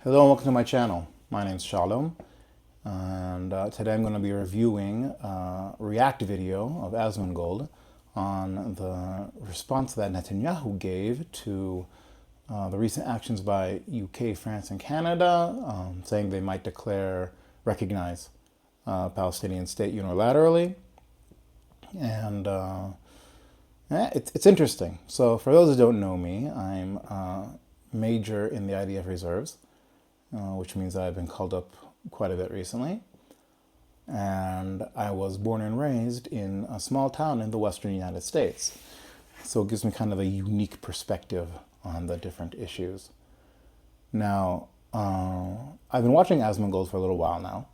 Hello and welcome to my channel. My name's Shalom, and today I'm going to be reviewing a react video of Asmongold on the response that Netanyahu gave to the recent actions by UK, France, and Canada, saying they might recognize Palestinian state unilaterally. And it's interesting. So for those who don't know me, I'm a major in the IDF reserves, which means I've been called up quite a bit recently. And I was born and raised in a small town in the western United States. So it gives me kind of a unique perspective on the different issues. Now, I've been watching Asmongold for a little while now.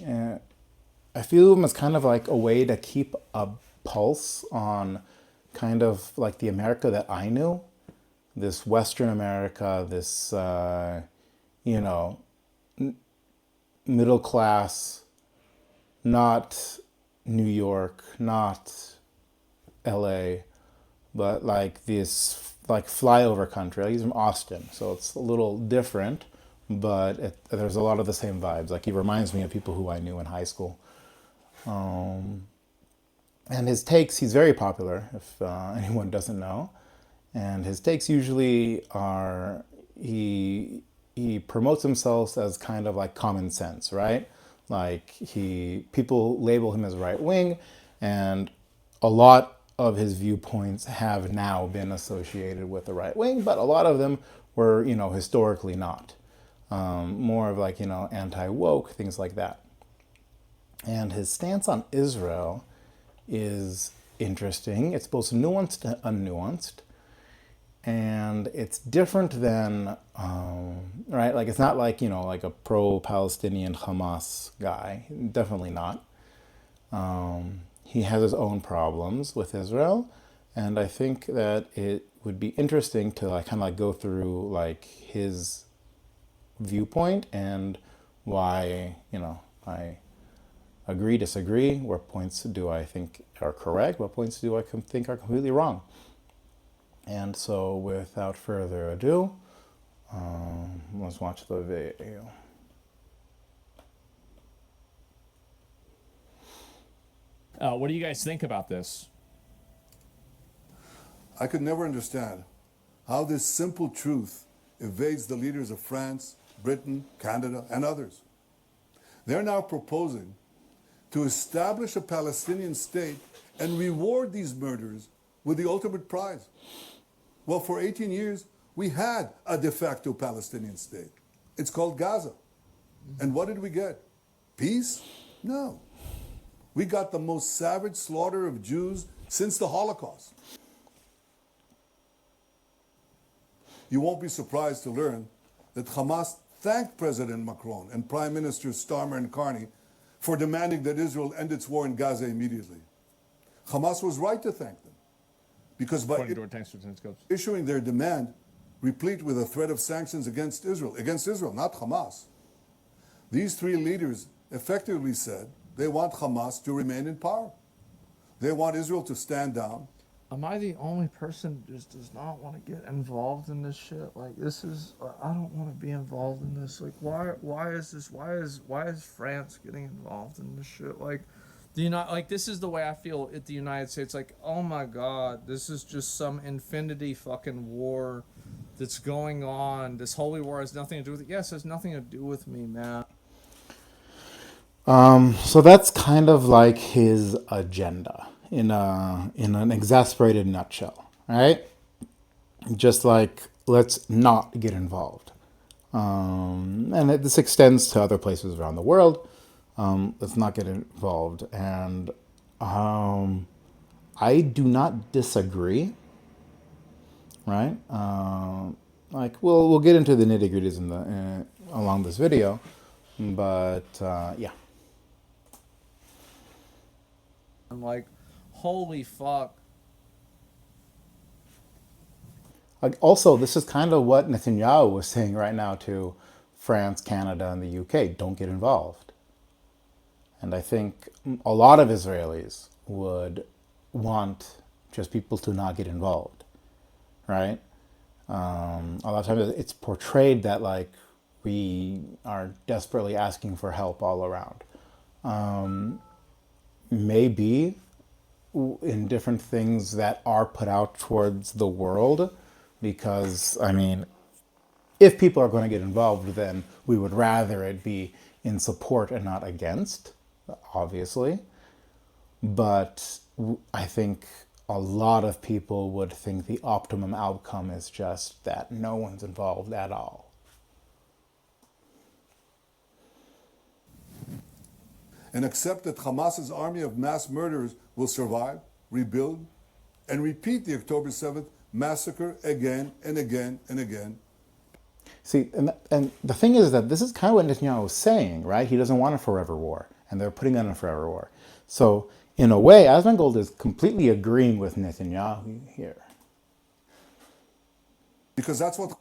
And I feel him as kind of like a way to keep a pulse on kind of like the America that I knew. This Western America, this, you know, middle class, not New York, not LA, but like this like flyover country. Like he's from Austin, so it's a little different, but there's a lot of the same vibes. Like he reminds me of people who I knew in high school. And his takes, he's very popular, if anyone doesn't know. And his takes usually are, he promotes himself as kind of like common sense, right? Like people label him as right wing, and a lot of his viewpoints have now been associated with the right wing, but a lot of them were, historically not. More of like, anti-woke, things like that. And his stance on Israel is interesting. It's both nuanced and unnuanced. And it's different than, right? Like, it's not like, like a pro-Palestinian Hamas guy. Definitely not. He has his own problems with Israel. And I think that it would be interesting to like kind of like go through like his viewpoint and why, I agree, disagree. What points do I think are correct? What points do I think are completely wrong? And so without further ado, let's watch the video. What do you guys think about this? I could never understand how this simple truth evades the leaders of France, Britain, Canada, and others. They're now proposing to establish a Palestinian state and reward these murderers with the ultimate prize. Well, for 18 years, we had a de facto Palestinian state. It's called Gaza. And what did we get? Peace? No. We got the most savage slaughter of Jews since the Holocaust. You won't be surprised to learn that Hamas thanked President Macron and Prime Minister Starmer and Carney for demanding that Israel end its war in Gaza immediately. Hamas was right to thank them, because by issuing their demand, replete with a threat of sanctions against Israel, not Hamas, these three leaders effectively said they want Hamas to remain in power. They want Israel to stand down. Am I the only person who just does not want to get involved in this shit? Like, this is, I don't want to be involved in this. Like, why is France getting involved in this shit? Like, this is the way I feel at the United States. Like, oh my God, this is just some infinity fucking war that's going on. This holy war has nothing to do with it. Yes, it has nothing to do with me, man. So that's kind of like his agenda in an exasperated nutshell, right? Just like, let's not get involved. This extends to other places around the world. Let's not get involved. And I do not disagree, right? Like we'll get into the nitty gritties along this video, but yeah. I'm like, holy fuck. Like also, this is kind of what Netanyahu was saying right now to France, Canada, and the UK. Don't get involved. And I think a lot of Israelis would want just people to not get involved, right? A lot of times it's portrayed that like we are desperately asking for help all around. Maybe in different things that are put out towards the world, because, I mean, if people are going to get involved, then we would rather it be in support and not against, obviously. But I think a lot of people would think the optimum outcome is just that no one's involved at all. And accept that Hamas's army of mass murderers will survive, rebuild, and repeat the October 7th massacre again and again and again. See, and the thing is that this is kind of what Netanyahu is saying, right? He doesn't want a forever war, and they're putting on a forever war. So, in a way, Asmongold is completely agreeing with Netanyahu here. Because that's what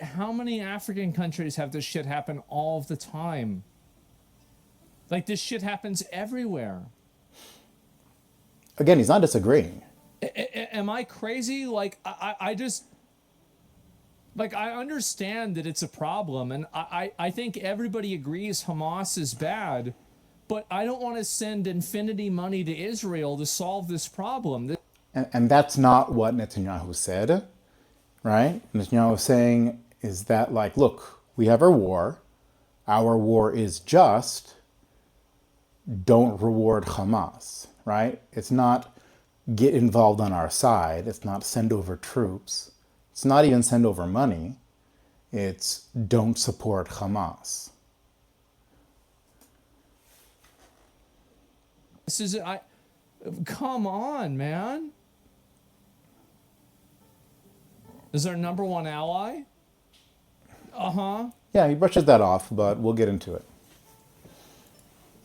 How many African countries have this shit happen all of the time? Like, this shit happens everywhere. Again, he's not disagreeing. Am I crazy? Like, I just... Like, I understand that it's a problem, and I think everybody agrees Hamas is bad, but I don't want to send infinity money to Israel to solve this problem. And that's not what Netanyahu said, right? Netanyahu is saying is that, like, look, we have our war is just, don't reward Hamas, right? It's not get involved on our side, it's not send over troops, it's not even send over money, it's don't support Hamas. This is... Come on, man. Is our number one ally? Uh-huh. Yeah, he brushes that off, but we'll get into it.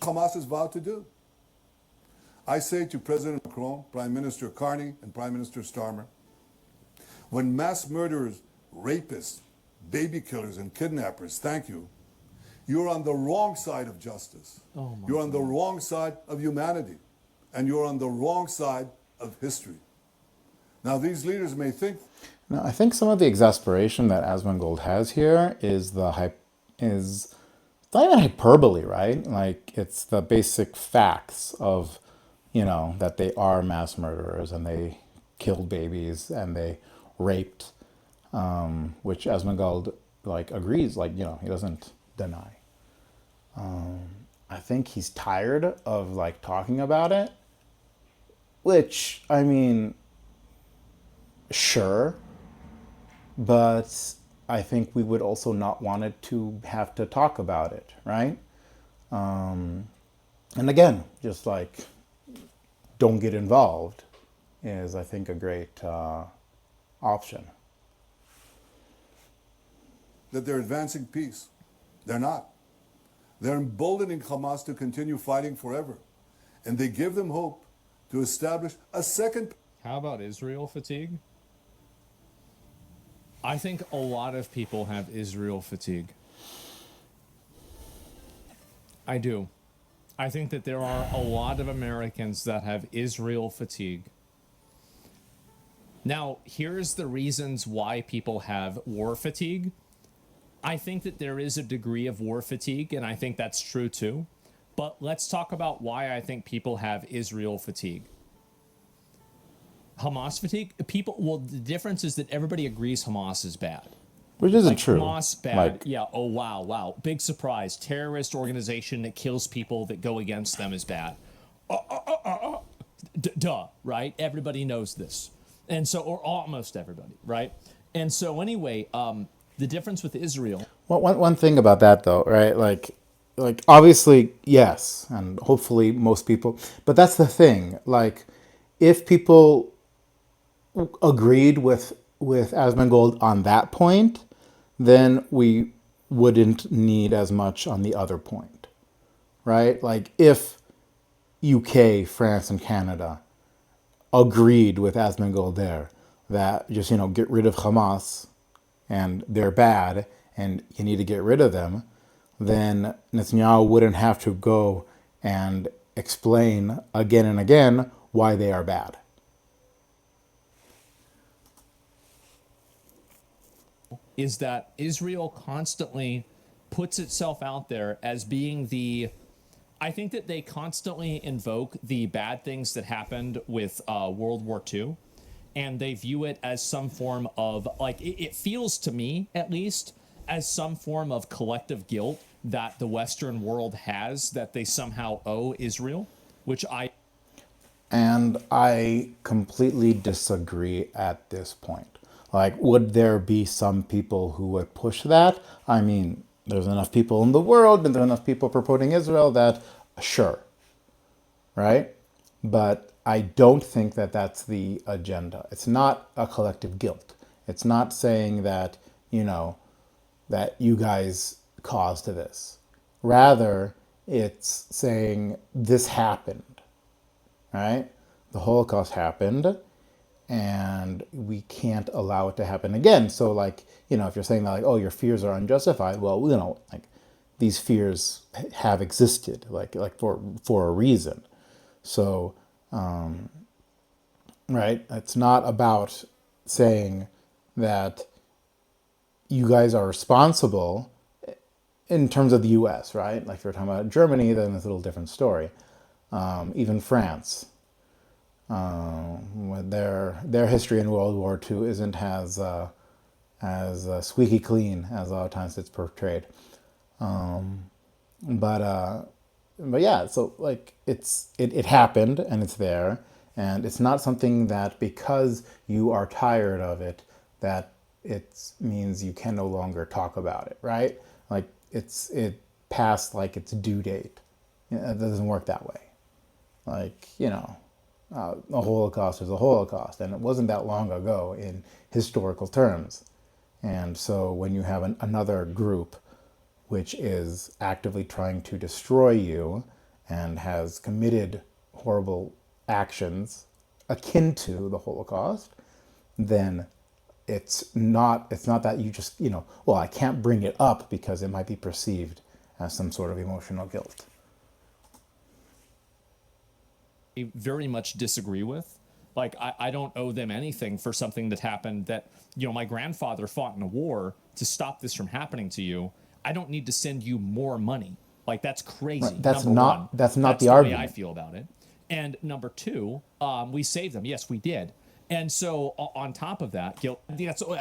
Hamas has vowed to do. I say to President Macron, Prime Minister Carney, and Prime Minister Starmer, when mass murderers, rapists, baby killers, and kidnappers thank you, you're on the wrong side of justice. You're on the wrong side of humanity. And you're on the wrong side of history. Now, these leaders may think... Now, I think some of the exasperation that Asmongold has here is it's not even hyperbole, right? Like, it's the basic facts of, that they are mass murderers and they killed babies and they raped, which Asmongold, agrees, he doesn't deny. I think he's tired of, talking about it, which, I mean, sure, but I think we would also not want it to have to talk about it, right? And again, just don't get involved is, I think, a great option. that they're advancing peace. They're not. They're emboldening Hamas to continue fighting forever. And they give them hope to establish a second... How about Israel fatigue? I think a lot of people have Israel fatigue. I do. I think that there are a lot of Americans that have Israel fatigue. Now, here's the reasons why people have war fatigue. I think that there is a degree of war fatigue, and I think that's true too. But let's talk about why I think people have Israel fatigue. Hamas fatigue? Well, the difference is that everybody agrees Hamas is bad. Which isn't true. Hamas bad. Yeah. Oh, wow. Big surprise. Terrorist organization that kills people that go against them is bad. Duh, right? Everybody knows this. And so, or almost everybody, right? And so anyway, the difference with Israel. Well, one thing about that though, right? Like obviously, yes, and hopefully most people, but that's the thing. Like, if people agreed with Asmongold on that point, then we wouldn't need as much on the other point, right? Like, if UK, France, and Canada agreed with Asmongold there that just, get rid of Hamas and they're bad and you need to get rid of them, then Netanyahu wouldn't have to go and explain again and again why they are bad. Is that Israel constantly puts itself out there as being the. I think that they constantly invoke the bad things that happened with World War II, and they view it as some form of, like, it feels to me, at least, as some form of collective guilt that the Western world has that they somehow owe Israel, which I. And I completely disagree at this point. Like, would there be some people who would push that? I mean, there's enough people in the world and there's enough people promoting Israel that, sure, right? But I don't think that that's the agenda. It's not a collective guilt. It's not saying that, that you guys caused this. Rather, it's saying this happened, right? The Holocaust happened, and we can't allow it to happen again. So, like, if you're saying that, like, oh, your fears are unjustified, well, like, these fears have existed, like for a reason. So, right, it's not about saying that you guys are responsible in terms of the U.S., right? Like, if you're talking about Germany, then it's a little different story. Even France, with their history in World War II isn't as squeaky clean as a lot of times it's portrayed. But yeah, so, like, it happened and it's there, and it's not something that because you are tired of it that it means you can no longer talk about it, right? Like, it passed like its due date. It doesn't work that way. Like, a Holocaust is a Holocaust, and it wasn't that long ago in historical terms. And so when you have another group which is actively trying to destroy you and has committed horrible actions akin to the Holocaust, then it's not that you just, well, I can't bring it up because it might be perceived as some sort of emotional guilt. Very much disagree with. Like, I don't owe them anything for something that happened that, my grandfather fought in a war to stop this from happening to you. I don't need to send you more money. Like, that's crazy. Right. That's number not one. that's not That's the argument. way I feel about it. And number two, we saved them. Yes, we did. And so on top of that,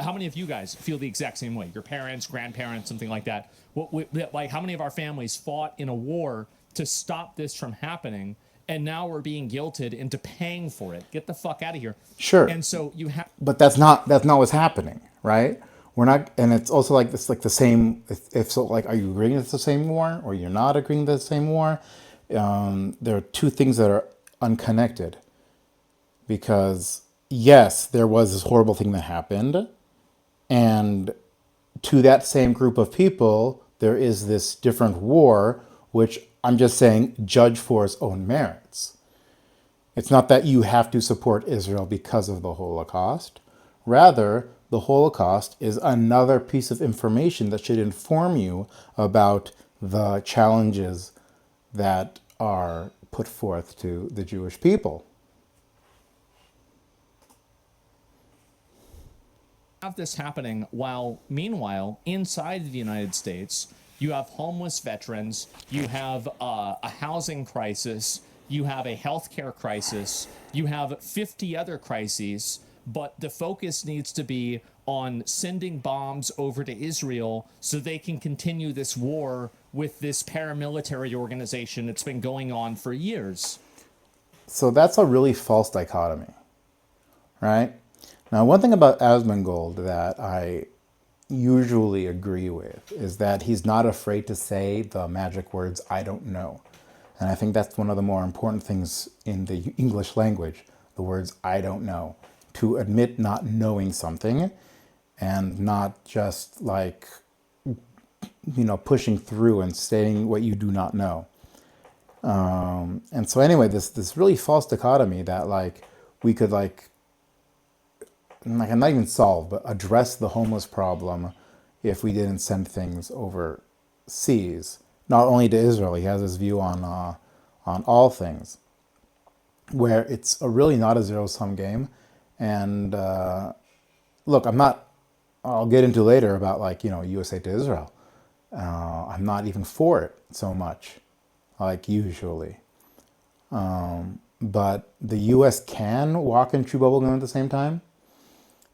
how many of you guys feel the exact same way? Your parents, grandparents, something like that. Like, how many of our families fought in a war to stop this from happening? And now we're being guilted into paying for it. Get the fuck out of here. Sure. And so you have. But that's not what's happening, right? We're not, and it's also like this, like the same. If so, like, are you agreeing it's the same war, or you're not agreeing it's the same war? There are two things that are unconnected. Because yes, there was this horrible thing that happened, and to that same group of people, there is this different war, which I'm just saying, judge for its own merits. It's not that you have to support Israel because of the Holocaust. Rather, the Holocaust is another piece of information that should inform you about the challenges that are put forth to the Jewish people. Have this happening while, meanwhile, inside the United States, you have homeless veterans, you have a housing crisis, you have a healthcare crisis, you have 50 other crises, but the focus needs to be on sending bombs over to Israel so they can continue this war with this paramilitary organization that's been going on for years. So that's a really false dichotomy, right? Now, one thing about Asmongold that I usually agree with is that he's not afraid to say the magic words, "I don't know." And I think that's one of the more important things in the English language, the words, "I don't know." To admit not knowing something and not just, like, pushing through and saying what you do not know. And so anyway, this really false dichotomy that, like, we could, like not even solve, but address the homeless problem if we didn't send things overseas. Not only to Israel, he has his view on all things, where it's really not a zero-sum game. And look, I'll get into later about, like, USA to Israel. I'm not even for it so much, like usually. But the U.S. can walk and chew bubblegum at the same time,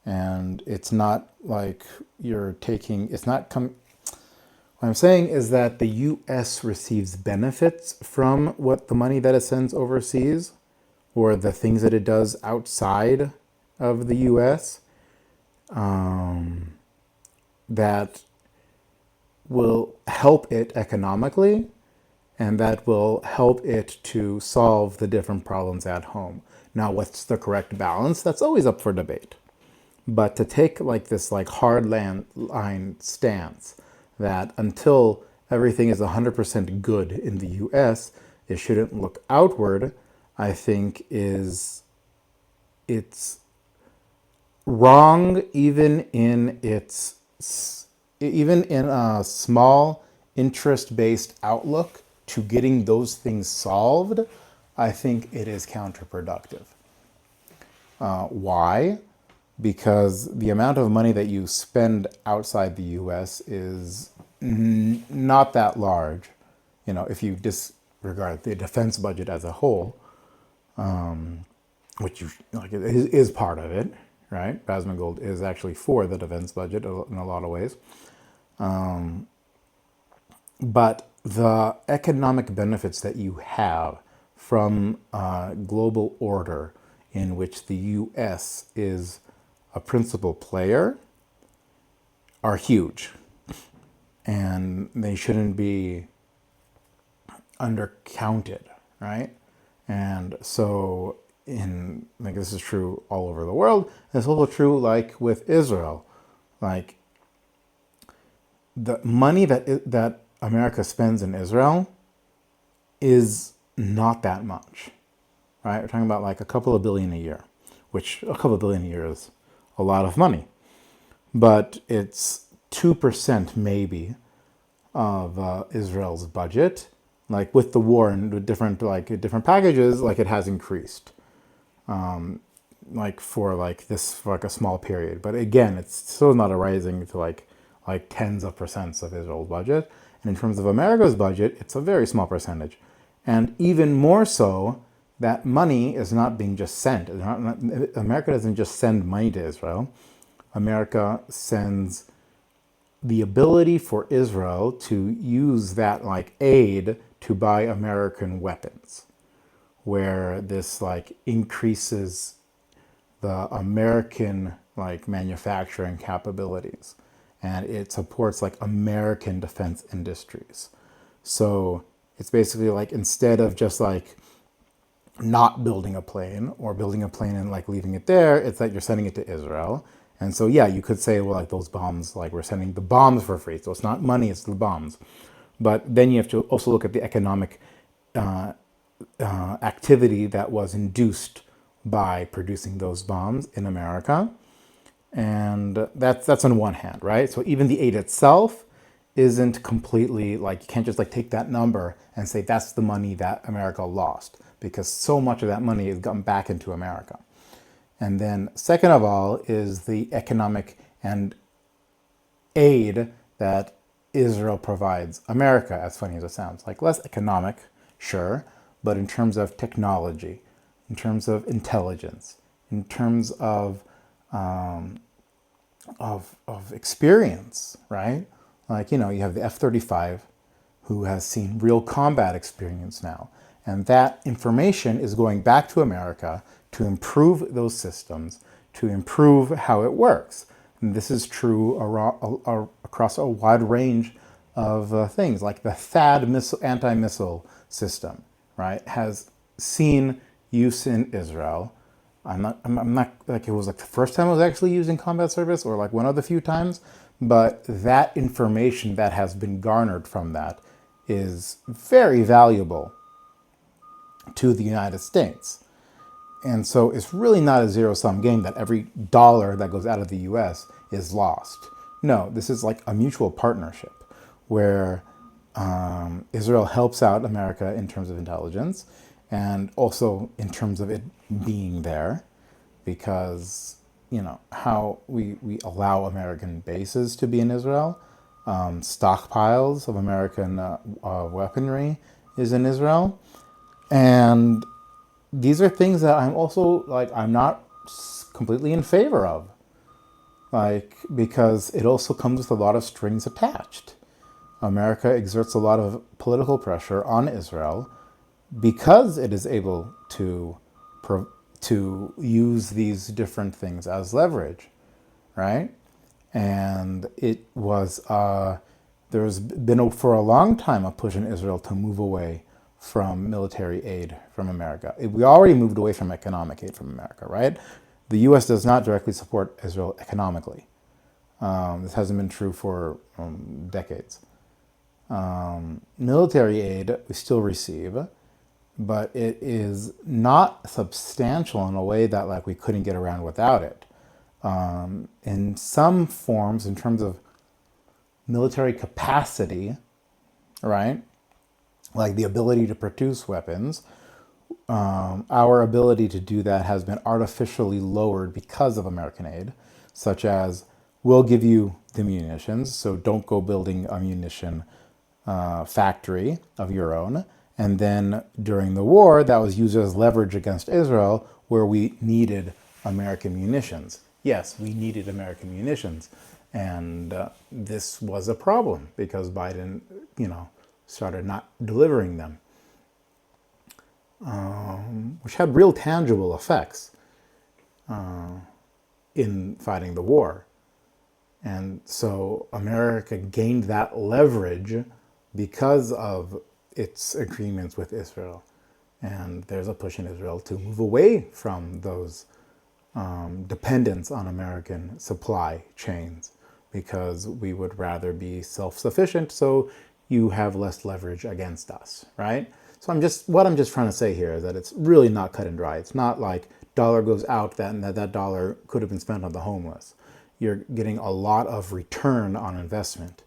and it's not like you're taking. It's not come. What I'm saying is that the U.S. receives benefits from what the money that it sends overseas, or the things that it does outside of the U.S. That will help it economically, and that will help it to solve the different problems at home. Now, what's the correct balance? That's always up for debate. But to take like this like hard line stance that until everything is 100% good in the US, it shouldn't look outward, I think it's wrong even in a small interest-based outlook to getting those things solved. I think it is counterproductive. Why? Because the amount of money that you spend outside the U.S. is not that large. You know, if you disregard the defense budget as a whole, which you like is part of it, right? Asmongold is actually for the defense budget in a lot of ways. But the economic benefits that you have from a global order in which the U.S. is a principal player are huge. And they shouldn't be undercounted, right? And so like this is true all over the world. It's also true like with Israel. Like the money that America spends in Israel is not that much, right? We're talking about like a couple of billion a year, which a couple of billion a year is a lot of money, but it's 2% maybe of Israel's budget. Like with the war and with different packages, like it has increased, like for like a small period. But again, it's still not rising to like tens of percents of Israel's budget. And in terms of America's budget, it's a very small percentage. And even more so, that money is not being just sent. America doesn't just send money to Israel. America sends the ability for Israel to use that like aid to buy American weapons, where this like increases the American like manufacturing capabilities, and it supports like American defense industries. So it's basically like instead of just like not building a plane or building a plane and like leaving it there, it's that you're sending it to Israel. And so yeah, you could say, well, like those bombs, like we're sending the bombs for free. So it's not money, it's the bombs. But then you have to also look at the economic activity that was induced by producing those bombs in America. And that's on one hand, right? So even the aid itself isn't completely like, you can't just like take that number and say that's the money that America lost, because so much of that money has gotten back into America. And then second of all is the economic and aid that Israel provides America, as funny as it sounds. Like less economic, sure, but in terms of technology, in terms of intelligence, in terms of experience, right? Like, you know, you have the F-35 who has seen real combat experience now. And that information is going back to America to improve those systems, to improve how it works. And this is true across a wide range of things, like the THAAD anti-missile system, right, has seen use in Israel. I'm not like it was like the first time it was actually used in combat service or like one of the few times, but that information that has been garnered from that is very valuable to the United States. And so it's really not a zero-sum game that every dollar that goes out of the US is lost. No, this is like a mutual partnership where Israel helps out America in terms of intelligence and also in terms of it being there, because, you know, how we allow American bases to be in Israel stockpiles of American weaponry is in Israel. And these are things that I'm also like, I'm not completely in favor of. Like, because it also comes with a lot of strings attached. America exerts a lot of political pressure on Israel because it is able to use these different things as leverage, right? And it was there's been for a long time a push in Israel to move away from military aid from America. We already moved away from economic aid from America, right? The U.S. does not directly support Israel economically. This hasn't been true for decades. Military aid we still receive, but it is not substantial in a way that like we couldn't get around without it. In some forms, in terms of military capacity, right? Like the ability to produce weapons, our ability to do that has been artificially lowered because of American aid, such as we'll give you the munitions, so don't go building a munition factory of your own. And then during the war, that was used as leverage against Israel, where we needed American munitions. Yes, we needed American munitions. And this was a problem because Biden, started not delivering them, which had real tangible effects in fighting the war. And so America gained that leverage because of its agreements with Israel. And there's a push in Israel to move away from those dependence on American supply chains because we would rather be self-sufficient, so you have less leverage against us, right? So what I'm just trying to say here is that it's really not cut and dry. It's not like dollar goes out and that dollar could have been spent on the homeless. You're getting a lot of return on investment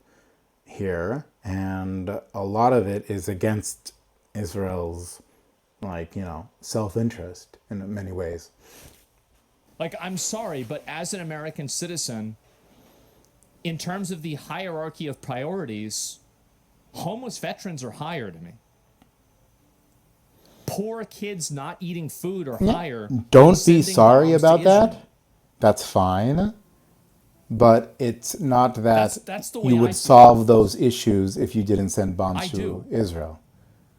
here, and a lot of it is against Israel's self-interest in many ways. Like, I'm sorry, but as an American citizen, in terms of the hierarchy of priorities, homeless veterans are higher to me. Poor kids not eating food are higher. Don't be sorry about that. That's fine. But it's not that that's the way you I would see solve those issues if you didn't send bombs I to do. Israel.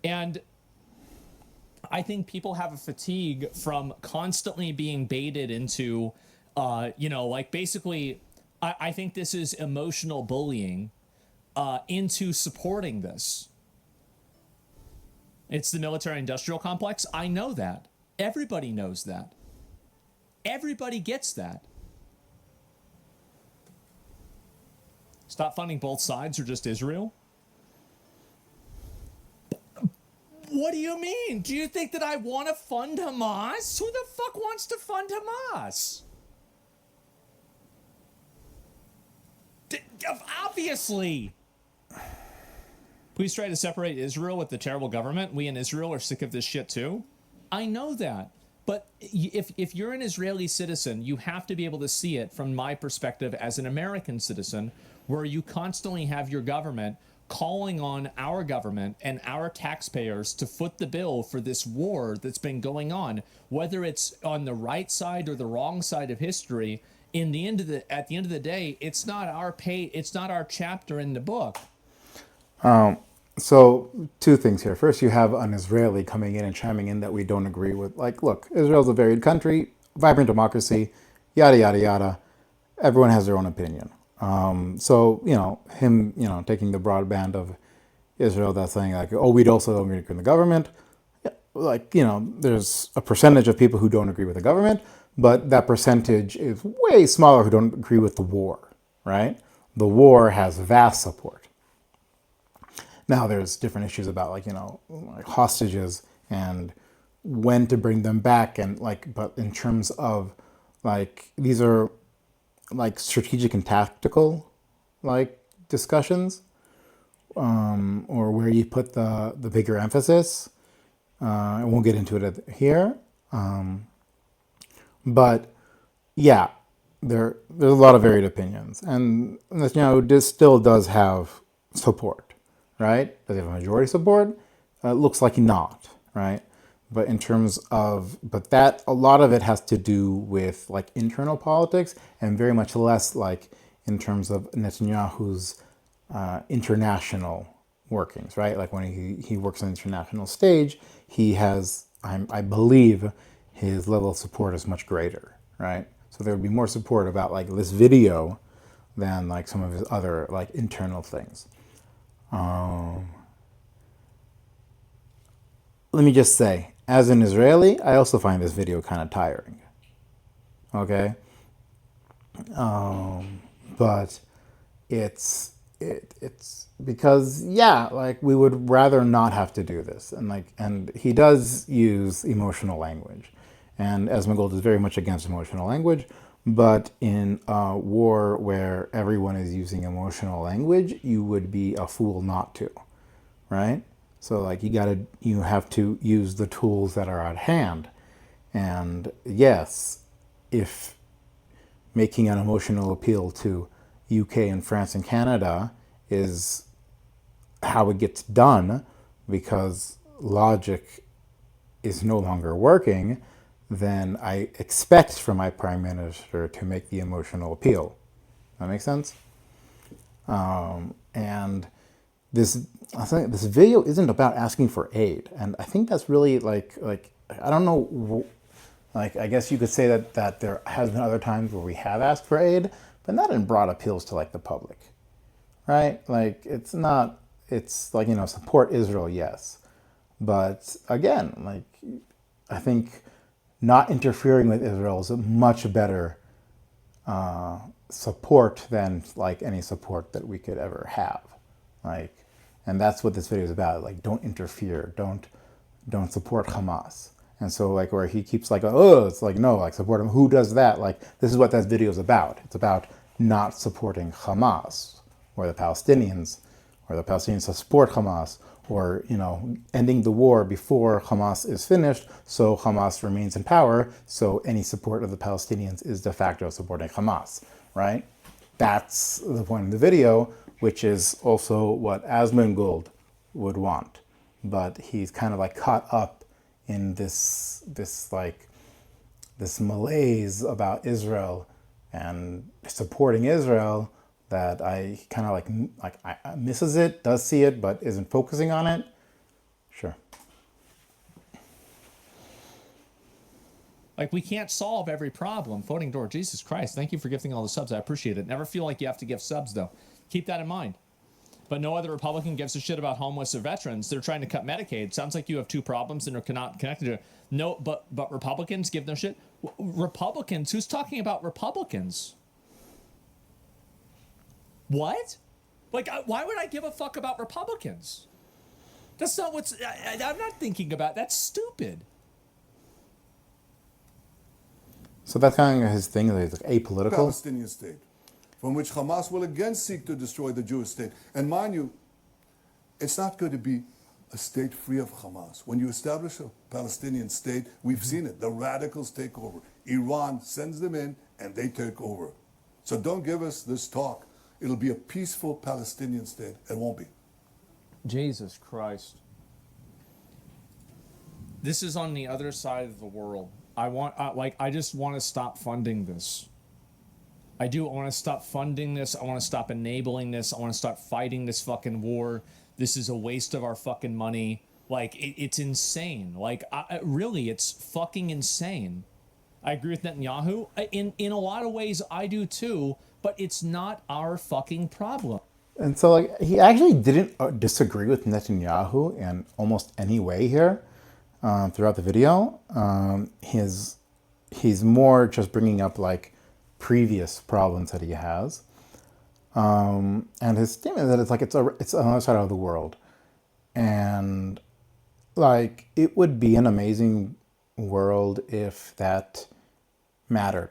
And I think people have a fatigue from constantly being baited into, basically, I think this is emotional bullying into supporting this. It's the military industrial complex. I know that. Everybody knows that. Everybody gets that. Stop funding both sides or just Israel? What do you mean? Do you think that I want to fund Hamas? Who the fuck wants to fund Hamas? Obviously. Please try to separate Israel with the terrible government. We in Israel are sick of this shit too. I know that. But if you're an Israeli citizen, you have to be able to see it from my perspective as an American citizen, where you constantly have your government calling on our government and our taxpayers to foot the bill for this war that's been going on, whether it's on the right side or the wrong side of history. At the end of the day, it's not our chapter in the book. So, two things here. First, you have an Israeli coming in and chiming in that we don't agree with. Like, look, Israel's a varied country, vibrant democracy, yada, yada, yada. Everyone has their own opinion. Him, taking the broadband of Israel, that's saying like, oh, we'd also don't agree with the government. There's a percentage of people who don't agree with the government, but that percentage is way smaller who don't agree with the war, right? The war has vast support. Now there's different issues about like hostages and when to bring them back but in terms of these are strategic and tactical discussions or where you put the bigger emphasis. I won't get into it here. But yeah, there's a lot of varied opinions, and Netanyahu still does have support, right? Does he have a majority support? Looks like not, right? But in terms of, but that a lot of it has to do with like internal politics, and very much less like in terms of Netanyahu's international workings, right? Like when he works on the international stage, he has, I believe, his level of support is much greater, right? So there would be more support about like this video than like some of his other like internal things. Let me just say, as an Israeli, I also find this video kind of tiring. Okay, but it's because yeah, like we would rather not have to do this, and he does use emotional language, and Asmongold is very much against emotional language. But in a war where everyone is using emotional language, you would be a fool not to, right? So like you have to use the tools that are at hand. And yes, if making an emotional appeal to UK and France and Canada is how it gets done because logic is no longer working, then I expect from my prime minister to make the emotional appeal. That makes sense? And I think this video isn't about asking for aid, and I think that's really like I don't know, like I guess you could say that there has been other times where we have asked for aid, but not in broad appeals to like the public, right? Like it's not. It's like, you know, support Israel, yes, but again, like I think not interfering with Israel is a much better support than like any support that we could ever have, like, and that's what this video is about. Like, don't interfere, don't support Hamas. And so like where he keeps like, oh, it's like, no, like support him. Who does that? Like this is what that video is about. It's about not supporting Hamas or the Palestinians support Hamas, or, you know, ending the war before Hamas is finished, so Hamas remains in power, so any support of the Palestinians is de facto supporting Hamas, right? That's the point of the video, which is also what Asmongold would want. But he's kind of like caught up in this malaise about Israel and supporting Israel, that I kind of like I misses it, does see it, but isn't focusing on it. Sure. Like, we can't solve every problem. Voting door, Jesus Christ. Thank you for gifting all the subs. I appreciate it. Never feel like you have to give subs, though. Keep that in mind. But no other Republican gives a shit about homeless or veterans. They're trying to cut Medicaid. Sounds like you have two problems and are not connected to it. No, but Republicans give no shit. Republicans? Who's talking about Republicans? What? Like, why would I give a fuck about Republicans? That's not what's... I'm not thinking about... That's stupid. So that's kind of his thing, that he's like apolitical. Palestinian state, from which Hamas will again seek to destroy the Jewish state. And mind you, it's not going to be a state free of Hamas. When you establish a Palestinian state, we've seen it. The radicals take over. Iran sends them in, and they take over. So don't give us this talk. It'll be a peaceful Palestinian state. It won't be. Jesus Christ. This is on the other side of the world. I just want to stop funding this. I do. I want to stop funding this. I want to stop enabling this. I want to stop fighting this fucking war. This is a waste of our fucking money. Like, it's insane. Like, really, it's fucking insane. I agree with Netanyahu. In a lot of ways, I do too. But it's not our fucking problem. And so, like, he actually didn't disagree with Netanyahu in almost any way here throughout the video. He's more just bringing up like previous problems that he has, and his statement that it's like it's another side of the world, and like it would be an amazing world if that mattered.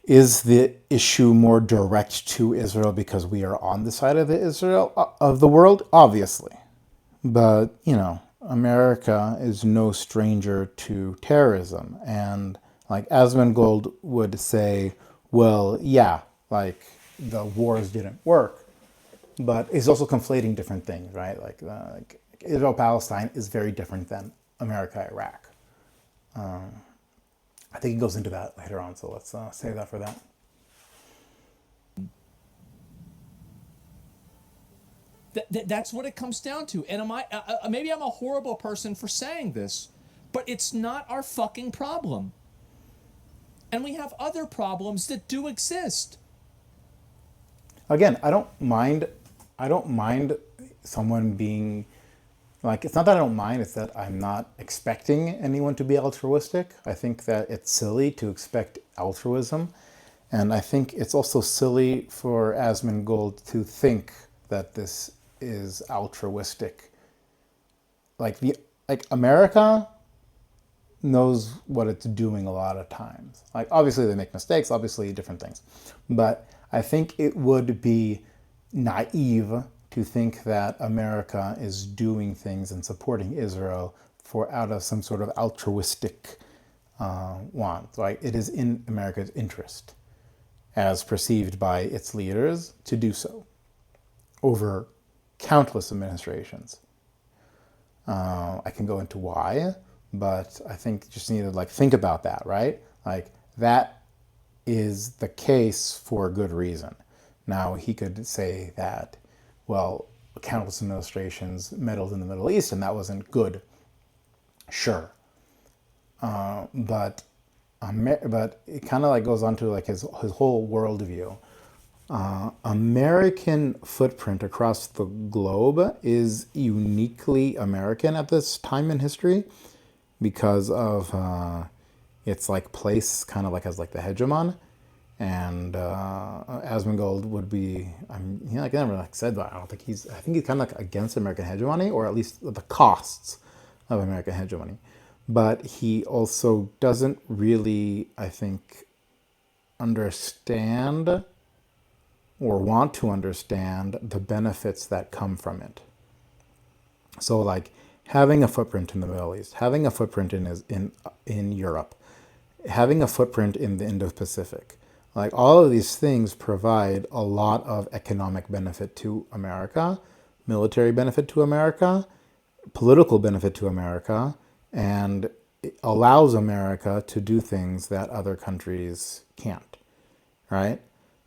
Is the issue more direct to Israel because we are on the side of the world? Obviously. But, you know, America is no stranger to terrorism. And Like Asmongold would say, well, yeah, like the wars didn't work, but he's also conflating different things, right? Like Israel Palestine is very different than America Iraq. I think he goes into that later on, so let's save that for that. That's what it comes down to. And maybe I'm a horrible person for saying this, but it's not our fucking problem. And we have other problems that do exist. Again, I don't mind. I don't mind someone being like. It's not that I don't mind. It's that I'm not expecting anyone to be altruistic. I think that it's silly to expect altruism, and I think it's also silly for Asmongold to think that this is altruistic. Like America knows what it's doing a lot of times. Like obviously they make mistakes, obviously different things. But I think it would be naive to think that America is doing things and supporting Israel for out of some sort of altruistic want. Like it is in America's interest, as perceived by its leaders, to do so over countless administrations. I can go into why, but I think you just need to like think about that, right? Like that is the case for good reason. Now he could say that, well, countless administrations meddled in the Middle East and that wasn't good. Sure, but it kind of like goes on to like his whole worldview. American footprint across the globe is uniquely American at this time in history because of its like place kind of like as like the hegemon. And Asmongold would be, like I never like said that. I think he's kind of like against American hegemony, or at least the costs of American hegemony. But he also doesn't really, I think, understand or want to understand the benefits that come from it. So like having a footprint in the Middle East, having a footprint in Europe, having a footprint in the Indo-Pacific, like all of these things provide a lot of economic benefit to America, military benefit to America, political benefit to America, and it allows America to do things that other countries can't, right?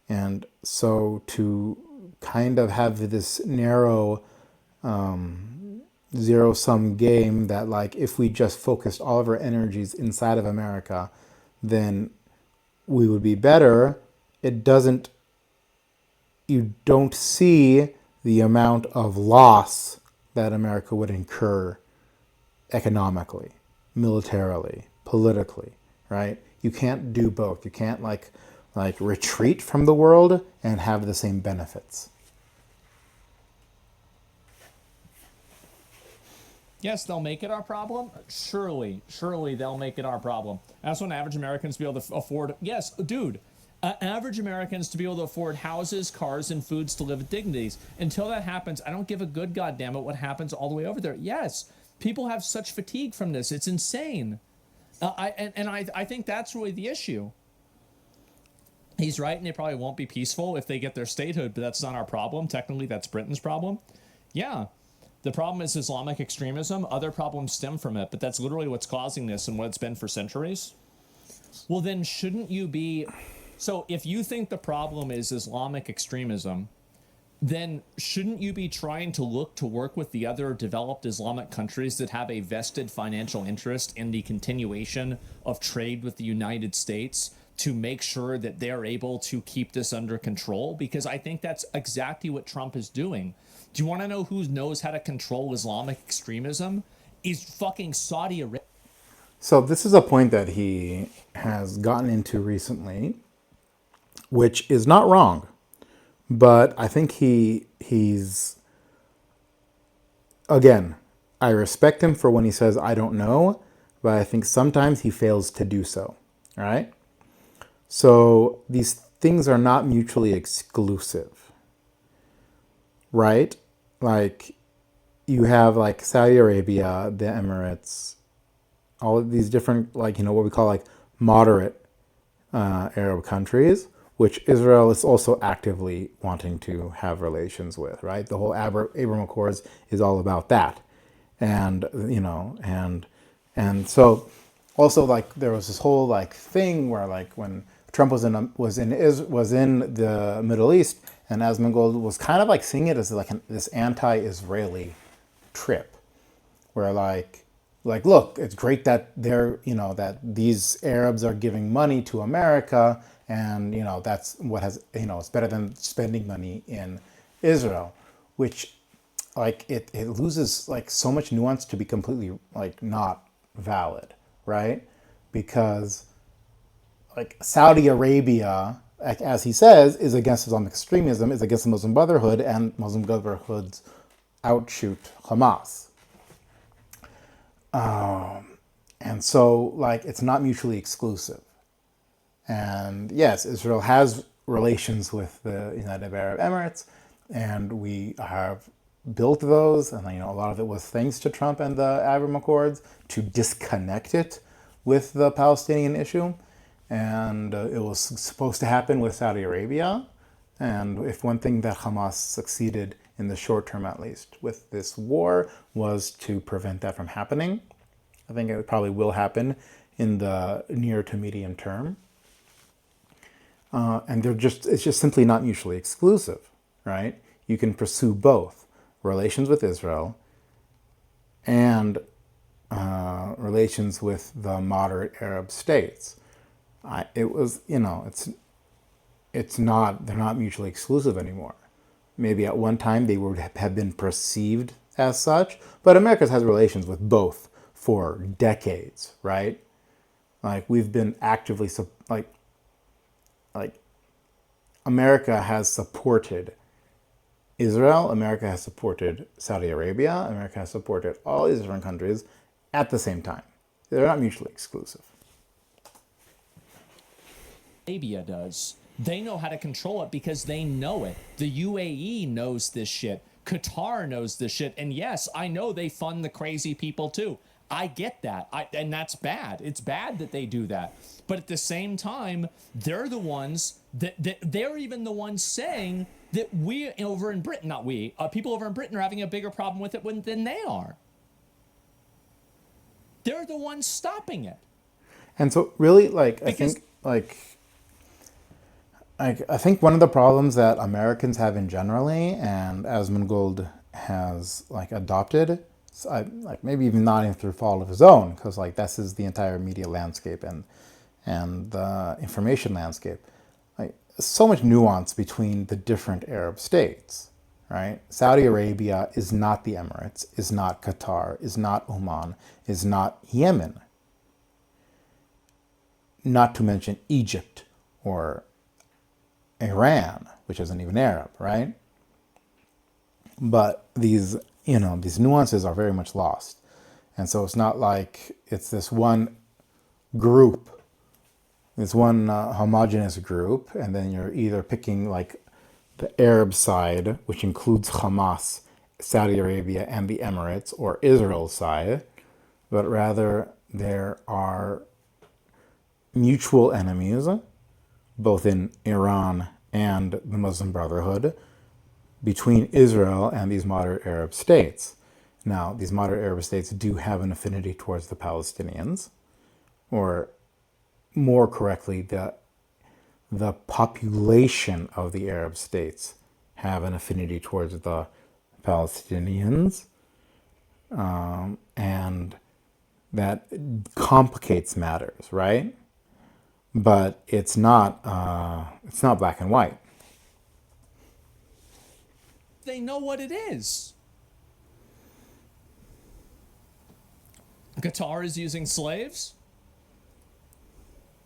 And so to kind of have this narrow zero-sum game that like if we just focused all of our energies inside of America, then we would be better. You don't see the amount of loss that America would incur economically, militarily, politically, right? You can't do both. You can't like retreat from the world and have the same benefits. Yes, they'll make it our problem. Surely they'll make it our problem. I just want average Americans to be able to afford. Yes, dude, average Americans to be able to afford houses, cars, and foods to live with dignities. Until that happens, I don't give a good goddamn it what happens all the way over there. Yes, people have such fatigue from this. It's insane. I think that's really the issue. He's right, and they probably won't be peaceful if they get their statehood, but that's not our problem. Technically, that's Britain's problem. Yeah. The problem is Islamic extremism. Other problems stem from it, but that's literally what's causing this and what it's been for centuries. Well, then shouldn't you be... So if you think the problem is Islamic extremism, then shouldn't you be trying to look to work with the other developed Islamic countries that have a vested financial interest in the continuation of trade with the United States to make sure that they're able to keep this under control? Because I think that's exactly what Trump is doing. Do you want to know who knows how to control Islamic extremism? Is fucking Saudi Arabia. So this is a point that he has gotten into recently, which is not wrong, but I think he's again, I respect him for when he says I don't know, but I think sometimes he fails to do so. All right? So these things are not mutually exclusive, right? Like you have like Saudi Arabia, the Emirates, all of these different like, what we call like moderate Arab countries, which Israel is also actively wanting to have relations with, right? The whole Abraham Accords is all about that. And, and so also like there was this whole like thing where like when Trump was in the Middle East, and Asmongold was kind of like seeing it as like this anti-Israeli trip, where like look, it's great that that these Arabs are giving money to America, and that's what has it's better than spending money in Israel, which like it loses like so much nuance to be completely like not valid, right? Because like Saudi Arabia, like, as he says, is against Islamic extremism, is against the Muslim Brotherhood, and Muslim Brotherhood's outshoot Hamas. And so, like, it's not mutually exclusive. And yes, Israel has relations with the United Arab Emirates, and we have built those, and a lot of it was thanks to Trump and the Abraham Accords to disconnect it with the Palestinian issue. And it was supposed to happen with Saudi Arabia. And if one thing that Hamas succeeded in the short term, at least, with this war was to prevent that from happening. I think it probably will happen in the near to medium term. And it's just simply not mutually exclusive, right? You can pursue both relations with Israel and relations with the moderate Arab states. They're not mutually exclusive anymore. Maybe at one time they would have been perceived as such, but America's has relations with both for decades, right? Like we've been actively like America has supported Israel, America has supported Saudi Arabia, America has supported all these different countries at the same time. They're not mutually exclusive. Arabia does. They know how to control it because they know it. The UAE knows this shit. Qatar knows this shit. And yes, I know they fund the crazy people too. I get that. And that's bad. It's bad that they do that. But at the same time, they're the ones that they're even the ones saying that we over in Britain, not we, people over in Britain are having a bigger problem with it than they are. They're the ones stopping it. And so really, I think one of the problems that Americans have in generally, and Asmongold has adopted, maybe even not even through fault of his own, because this is the entire media landscape and the information landscape. So much nuance between the different Arab states, right? Saudi Arabia is not the Emirates, is not Qatar, is not Oman, is not Yemen. Not to mention Egypt or Iran, which isn't even Arab, right? But these nuances are very much lost. And so it's not like it's this one group, this one homogenous group, and then you're either picking the Arab side, which includes Hamas, Saudi Arabia, and the Emirates, or Israel's side, but rather there are mutual enemies, both in Iran and the Muslim Brotherhood, between Israel and these moderate Arab states. Now, these moderate Arab states do have an affinity towards the Palestinians, or more correctly, the population of the Arab states have an affinity towards the Palestinians, and that complicates matters, right? But it's not black and white. They know what it is. Qatar is using slaves.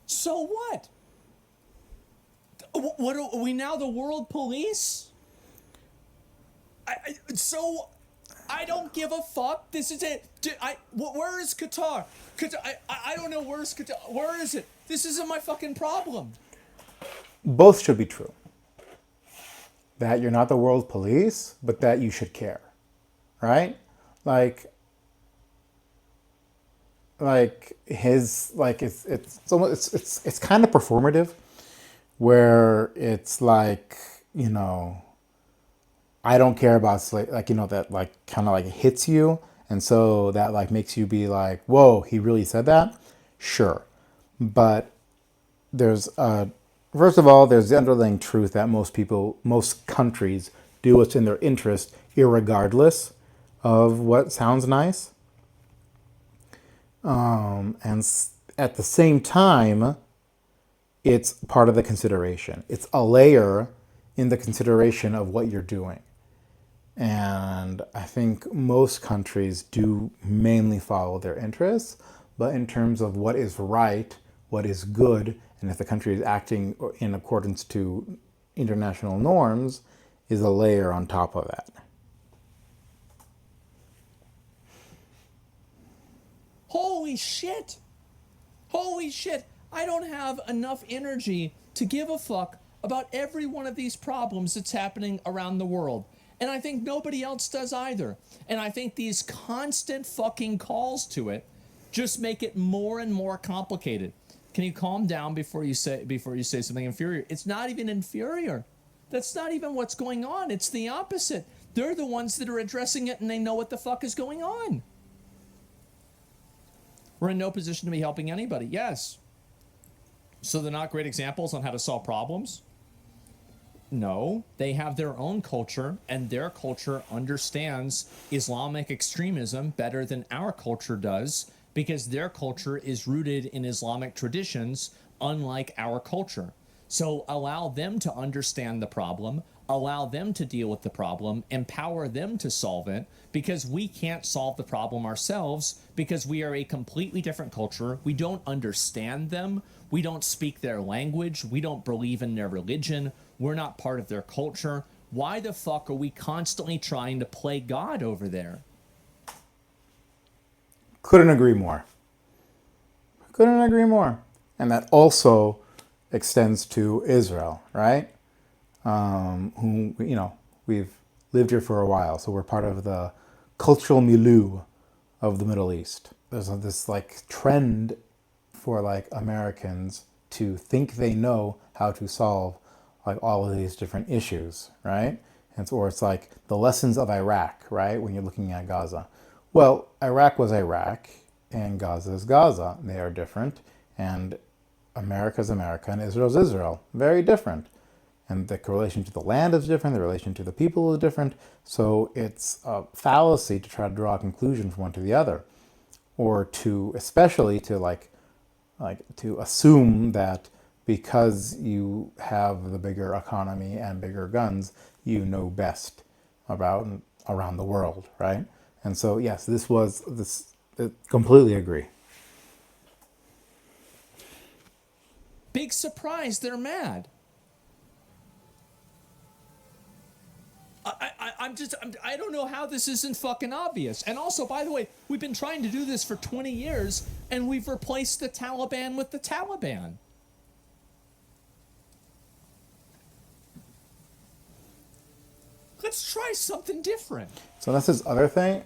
So what? What are we now, the world police? I don't give a fuck. This is it. Where is Qatar? I don't know. Where's Qatar? Where is it? This isn't my fucking problem. Both should be true. That you're not the world police, but that you should care, right? like his like it's almost it's kind of performative, where it's like, you know, I don't care about slave, like, you know, that like kind of like hits you, and so that like makes you be like, whoa, he really said that. Sure, but there's first of all, there's the underlying truth that most countries do what's in their interest, irregardless of what sounds nice. And at the same time, it's part of the consideration. It's a layer in the consideration of what you're doing. And I think most countries do mainly follow their interests, but in terms of what is right, what is good, and if the country is acting in accordance to international norms, is a layer on top of that. Holy shit! Holy shit! I don't have enough energy to give a fuck about every one of these problems that's happening around the world. And I think nobody else does either. And I think these constant fucking calls to it just make it more and more complicated. Can you calm down before you say something inferior? It's not even inferior. That's not even what's going on. It's the opposite. They're the ones that are addressing it and they know what the fuck is going on. We're in no position to be helping anybody. Yes. So they're not great examples on how to solve problems? No, they have their own culture, and their culture understands Islamic extremism better than our culture does, because their culture is rooted in Islamic traditions, unlike our culture. So allow them to understand the problem, allow them to deal with the problem, empower them to solve it, because we can't solve the problem ourselves, because we are a completely different culture. We don't understand them. We don't speak their language. We don't believe in their religion. We're not part of their culture. Why the fuck are we constantly trying to play God over there? Couldn't agree more. Couldn't agree more. And that also extends to Israel, right? Who, you know, we've lived here for a while, so we're part of the cultural milieu of the Middle East. There's this like trend for like Americans to think they know how to solve like all of these different issues, right? And so, or it's like the lessons of Iraq, right? When you're looking at Gaza. Well, Iraq was Iraq and Gaza is Gaza. They are different, and America's America and Israel's Israel. Very different. And the relation to the land is different, the relation to the people is different. So it's a fallacy to try to draw a conclusion from one to the other. Or to, especially to like to assume that because you have the bigger economy and bigger guns, you know best about around the world, right? And so yes, completely agree. Big surprise, they're mad. I don't know how this isn't fucking obvious. And also, by the way, we've been trying to do this for 20 years, and we've replaced the Taliban with the Taliban. Let's try something different. So that's his other thing.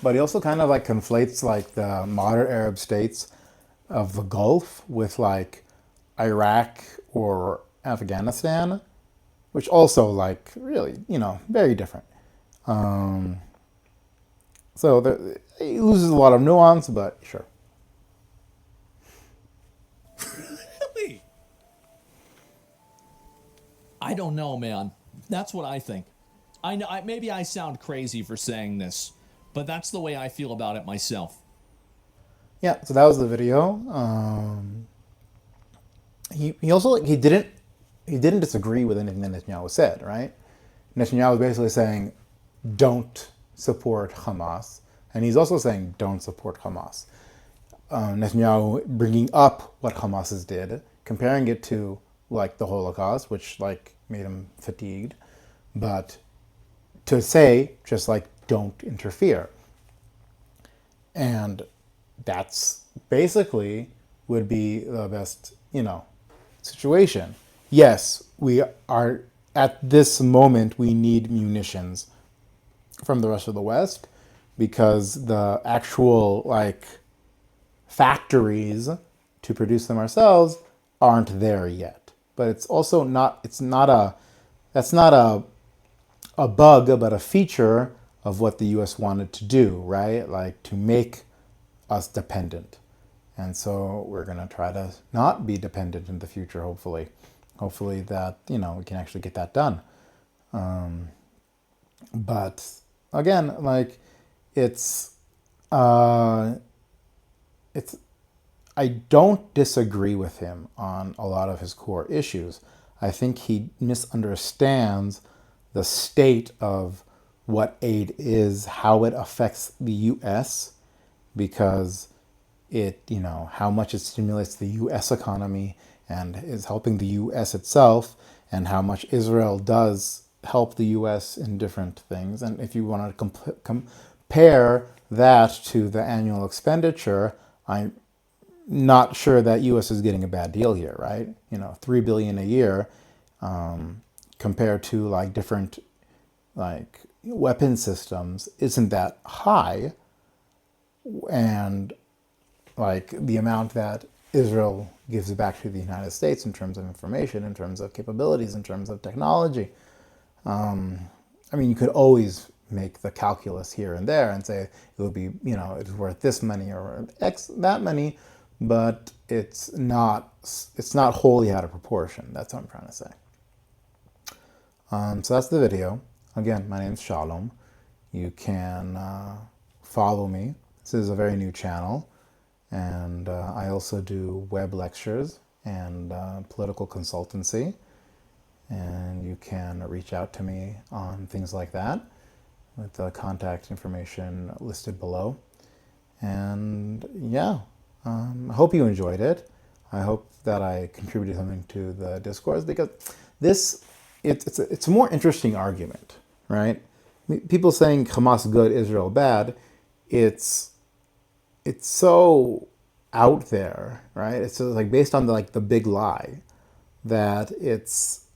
But he also kind of like conflates like the modern Arab states of the Gulf with like Iraq or Afghanistan, which also like really, you know, very different. So he loses a lot of nuance, but sure. Really? I don't know, man. That's what I think. I know. Maybe I sound crazy for saying this, but that's the way I feel about it myself. Yeah. So that was the video. He also he didn't disagree with anything that Netanyahu said, right? Netanyahu was basically saying, don't support Hamas. And he's also saying, don't support Hamas. Netanyahu bringing up what Hamas did, comparing it to like the Holocaust, which like made him fatigued. But to say just like, don't interfere. And that's basically would be the best, you know, situation. Yes, we are at this moment, we need munitions from the rest of the West because the actual like factories to produce them ourselves aren't there yet. But it's also not, that's not a bug, but a feature of what the US wanted to do, right? Like to make us dependent. And so we're going to try to not be dependent in the future, hopefully. Hopefully that, we can actually get that done. But again, like it's I don't disagree with him on a lot of his core issues. I think he misunderstands the state of what aid is, how it affects the US, because it, how much it stimulates the US economy and is helping the US itself, and how much Israel does help the US in different things. And if you want to compare that to the annual expenditure, I'm not sure that US is getting a bad deal here, right? $3 billion a year compared to like different like weapon systems isn't that high. And like the amount that Israel gives back to the United States in terms of information, in terms of capabilities, in terms of technology. I mean, you could always make the calculus here and there and say it would be, it's worth this money or X that money, but it's not wholly out of proportion. That's what I'm trying to say. So that's the video. Again, my name is Shalom. You can follow me. This is a very new channel. And I also do web lectures and political consultancy. And you can reach out to me on things like that with the contact information listed below. And yeah, I hope you enjoyed it. I hope that I contributed something to the discourse, because it's a more interesting argument, right? People saying Hamas good, Israel bad, it's so out there, right? It's just like based on the big lie that it's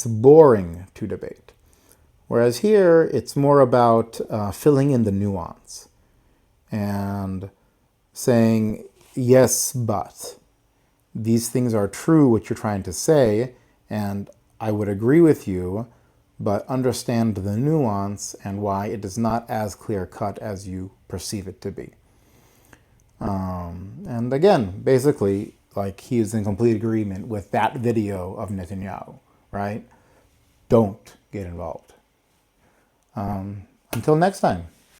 boring to debate. Whereas here, it's more about filling in the nuance and saying, yes, but these things are true, what you're trying to say, and I would agree with you, but understand the nuance and why it is not as clear-cut as you perceive it to be. And again, basically, like he is in complete agreement with that video of Netanyahu, right? Don't get involved. Until next time.